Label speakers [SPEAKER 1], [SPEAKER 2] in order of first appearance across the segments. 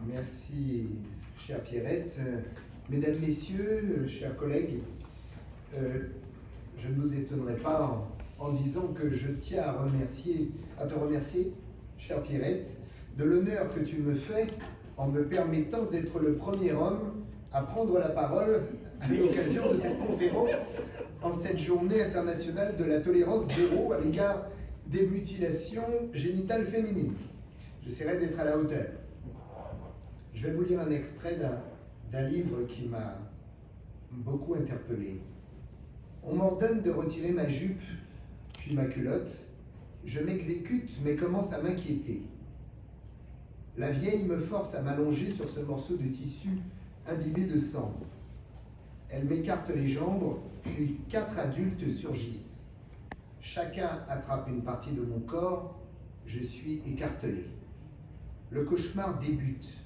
[SPEAKER 1] Merci, chère Pierrette. Mesdames, Messieurs, chers collègues, je ne vous étonnerai pas en disant que je tiens à te remercier, chère Pierrette, de l'honneur que tu me fais en me permettant d'être le premier homme à prendre la parole à l'occasion de cette conférence en cette journée internationale de la tolérance zéro à l'égard des mutilations génitales féminines. J'essaierai d'être à la hauteur. Je vais vous lire un extrait d'un livre qui m'a beaucoup interpellé. On m'ordonne de retirer ma jupe, puis ma culotte. Je m'exécute, mais commence à m'inquiéter. La vieille me force à m'allonger sur ce morceau de tissu imbibé de sang. Elle m'écarte les jambes, puis 4 adultes surgissent. Chacun attrape une partie de mon corps, je suis écartelé. Le cauchemar débute.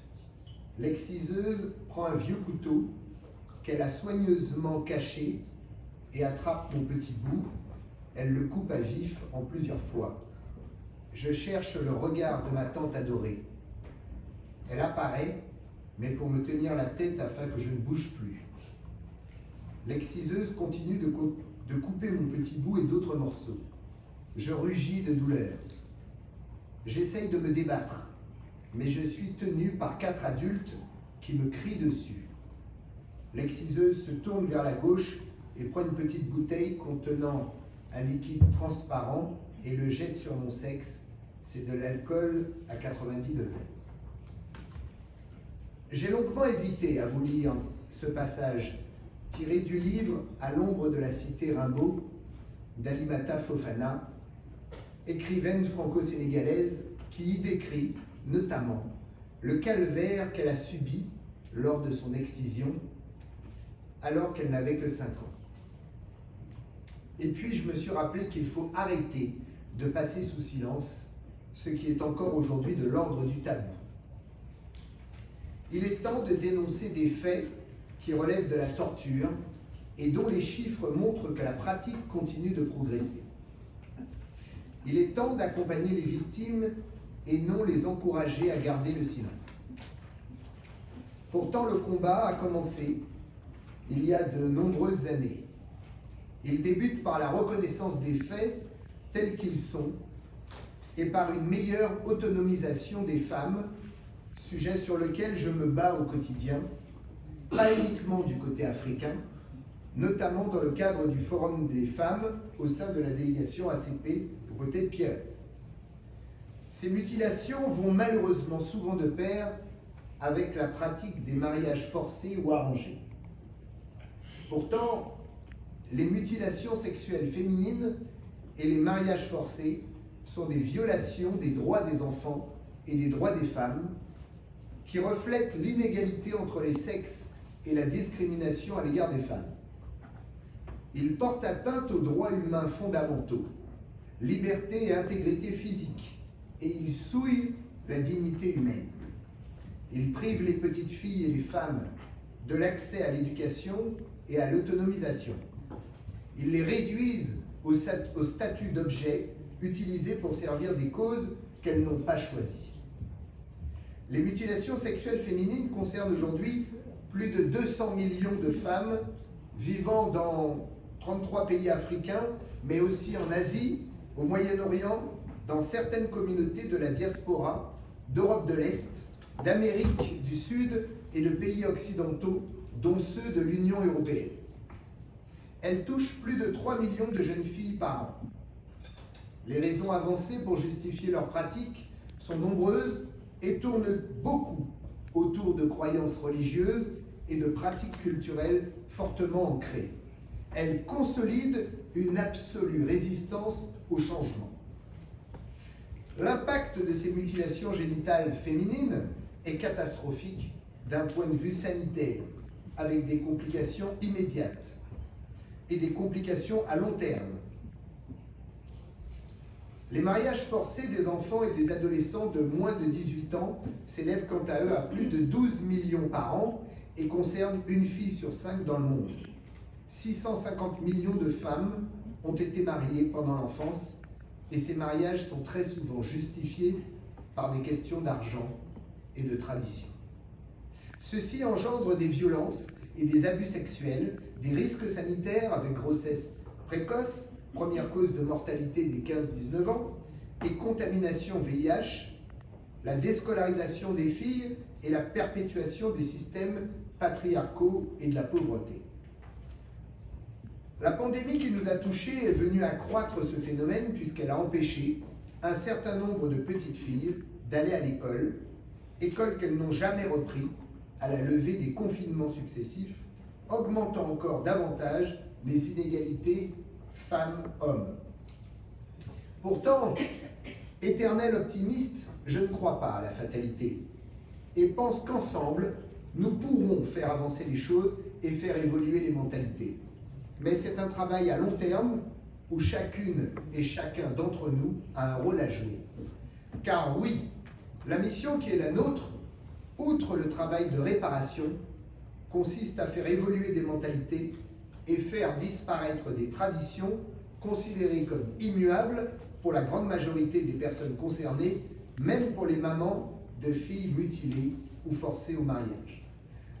[SPEAKER 1] L'exciseuse prend un vieux couteau qu'elle a soigneusement caché et attrape mon petit bout. Elle le coupe à vif en plusieurs fois. Je cherche le regard de ma tante adorée. Elle apparaît, mais pour me tenir la tête afin que je ne bouge plus. L'exciseuse continue de couper mon petit bout et d'autres morceaux. Je rugis de douleur. J'essaye de me débattre, mais je suis tenu par 4 adultes qui me crient dessus. L'exciseuse se tourne vers la gauche et prend une petite bouteille contenant un liquide transparent et le jette sur mon sexe. C'est de l'alcool à 90 degrés. J'ai longuement hésité à vous lire ce passage tiré du livre « À l'ombre de la cité Rimbaud » d'Alimata Fofana, écrivaine franco-sénégalaise qui y décrit notamment le calvaire qu'elle a subi lors de son excision alors qu'elle n'avait que 5 ans. Et puis je me suis rappelé qu'il faut arrêter de passer sous silence ce qui est encore aujourd'hui de l'ordre du tabou. Il est temps de dénoncer des faits qui relèvent de la torture et dont les chiffres montrent que la pratique continue de progresser. Il est temps d'accompagner les victimes et non les encourager à garder le silence. Pourtant, le combat a commencé il y a de nombreuses années. Il débute par la reconnaissance des faits tels qu'ils sont et par une meilleure autonomisation des femmes, sujet sur lequel je me bats au quotidien, pas uniquement du côté africain, notamment dans le cadre du Forum des femmes au sein de la délégation ACP aux côtés de Pierrette. Ces mutilations vont malheureusement souvent de pair avec la pratique des mariages forcés ou arrangés. Pourtant, les mutilations sexuelles féminines et les mariages forcés sont des violations des droits des enfants et des droits des femmes qui reflètent l'inégalité entre les sexes et la discrimination à l'égard des femmes. Ils portent atteinte aux droits humains fondamentaux, liberté et intégrité physique, et ils souillent la dignité humaine. Ils privent les petites filles et les femmes de l'accès à l'éducation et à l'autonomisation. Ils les réduisent au statut d'objet utilisé pour servir des causes qu'elles n'ont pas choisies. Les mutilations sexuelles féminines concernent aujourd'hui plus de 200 millions de femmes vivant dans 33 pays africains, mais aussi en Asie, au Moyen-Orient, dans certaines communautés de la diaspora, d'Europe de l'Est, d'Amérique du Sud et de pays occidentaux, dont ceux de l'Union européenne. Elles touchent plus de 3 millions de jeunes filles par an. Les raisons avancées pour justifier leurs pratiques sont nombreuses et tournent beaucoup autour de croyances religieuses et de pratiques culturelles fortement ancrées. Elles consolident une absolue résistance au changement. L'impact de ces mutilations génitales féminines est catastrophique d'un point de vue sanitaire, avec des complications immédiates et des complications à long terme. Les mariages forcés des enfants et des adolescents de moins de 18 ans s'élèvent quant à eux à plus de 12 millions par an et concernent une fille sur 5 dans le monde. 650 millions de femmes ont été mariées pendant l'enfance et ces mariages sont très souvent justifiés par des questions d'argent et de tradition. Ceci engendre des violences et des abus sexuels, des risques sanitaires avec grossesse précoce, première cause de mortalité des 15-19 ans, et contamination VIH, la déscolarisation des filles et la perpétuation des systèmes patriarcaux et de la pauvreté. La pandémie qui nous a touchés est venue accroître ce phénomène puisqu'elle a empêché un certain nombre de petites filles d'aller à l'école, école qu'elles n'ont jamais repris à la levée des confinements successifs, augmentant encore davantage les inégalités femmes-hommes. Pourtant, éternel optimiste, je ne crois pas à la fatalité et pense qu'ensemble, nous pourrons faire avancer les choses et faire évoluer les mentalités. Mais c'est un travail à long terme où chacune et chacun d'entre nous a un rôle à jouer. Car oui, la mission qui est la nôtre, outre le travail de réparation, consiste à faire évoluer des mentalités et faire disparaître des traditions considérées comme immuables pour la grande majorité des personnes concernées, même pour les mamans de filles mutilées ou forcées au mariage.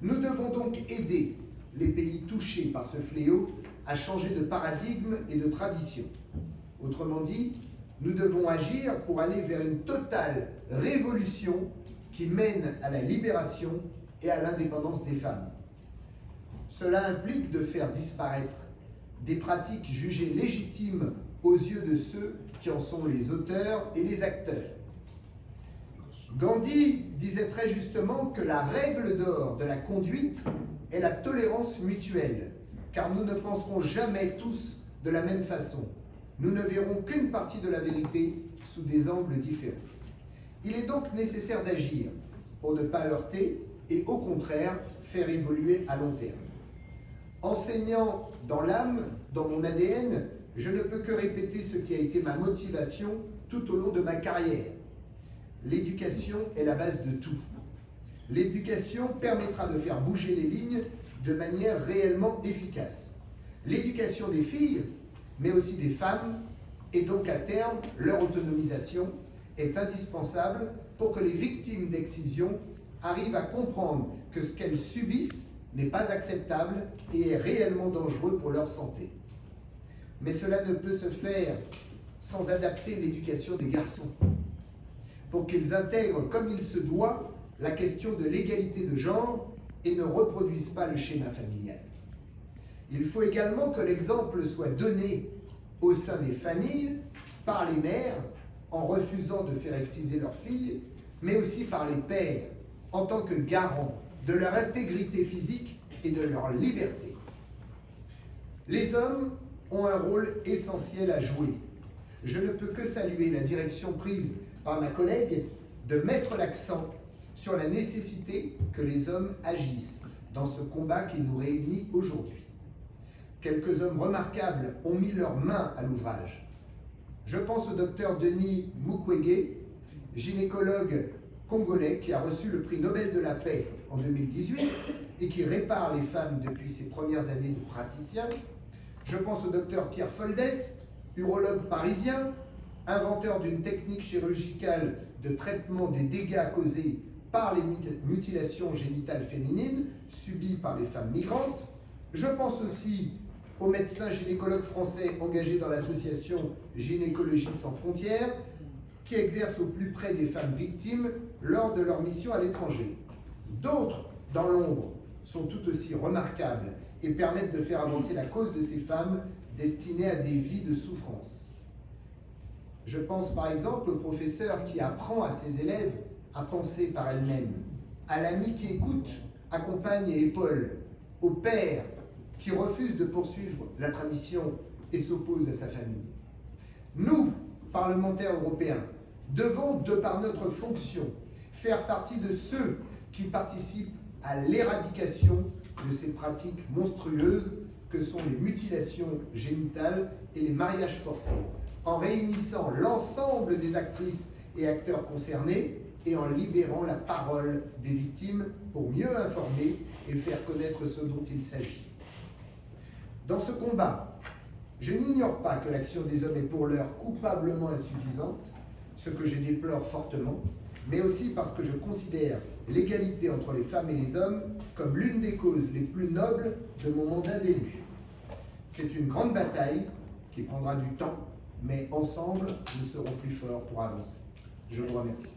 [SPEAKER 1] Nous devons donc aider les pays touchés par ce fléau à changer de paradigme et de tradition. Autrement dit, nous devons agir pour aller vers une totale révolution qui mène à la libération et à l'indépendance des femmes. Cela implique de faire disparaître des pratiques jugées légitimes aux yeux de ceux qui en sont les auteurs et les acteurs. Gandhi disait très justement que la règle d'or de la conduite est la tolérance mutuelle, car nous ne penserons jamais tous de la même façon. Nous ne verrons qu'une partie de la vérité sous des angles différents. Il est donc nécessaire d'agir pour ne pas heurter et au contraire faire évoluer à long terme. Enseignant dans l'âme, dans mon ADN, je ne peux que répéter ce qui a été ma motivation tout au long de ma carrière. L'éducation est la base de tout. L'éducation permettra de faire bouger les lignes de manière réellement efficace. L'éducation des filles, mais aussi des femmes, et donc à terme leur autonomisation, est indispensable pour que les victimes d'excision arrivent à comprendre que ce qu'elles subissent n'est pas acceptable et est réellement dangereux pour leur santé. Mais cela ne peut se faire sans adapter l'éducation des garçons, pour qu'ils intègrent comme il se doit la question de l'égalité de genre et ne reproduisent pas le schéma familial. Il faut également que l'exemple soit donné au sein des familles par les mères en refusant de faire exciser leurs filles, mais aussi par les pères en tant que garants de leur intégrité physique et de leur liberté. Les hommes ont un rôle essentiel à jouer. Je ne peux que saluer la direction prise par ma collègue de mettre l'accent sur la nécessité que les hommes agissent dans ce combat qui nous réunit aujourd'hui. Quelques hommes remarquables ont mis leurs mains à l'ouvrage. Je pense au docteur Denis Mukwege, gynécologue congolais qui a reçu le prix Nobel de la paix en 2018 et qui répare les femmes depuis ses premières années de praticien. Je pense au docteur Pierre Foldès, urologue parisien, inventeur d'une technique chirurgicale de traitement des dégâts causés par les mutilations génitales féminines subies par les femmes migrantes. Je pense aussi au médecin gynécologue français engagé dans l'association Gynécologie sans frontières, qui exerce au plus près des femmes victimes lors de leur mission à l'étranger. D'autres, dans l'ombre, sont tout aussi remarquables et permettent de faire avancer la cause de ces femmes destinées à des vies de souffrance. Je pense par exemple au professeur qui apprend à ses élèves à penser par elles-mêmes, à l'ami qui écoute, accompagne et épaule, au père qui refuse de poursuivre la tradition et s'oppose à sa famille. Nous, parlementaires européens, devons, de par notre fonction, faire partie de ceux qui participent à l'éradication de ces pratiques monstrueuses que sont les mutilations génitales et les mariages forcés, en réunissant l'ensemble des actrices et acteurs concernés et en libérant la parole des victimes pour mieux informer et faire connaître ce dont il s'agit. Dans ce combat, je n'ignore pas que l'action des hommes est pour l'heure coupablement insuffisante, ce que je déplore fortement, mais aussi parce que je considère l'égalité entre les femmes et les hommes comme l'une des causes les plus nobles de mon mandat d'élu. C'est une grande bataille qui prendra du temps, mais ensemble, nous serons plus forts pour avancer. Je vous remercie.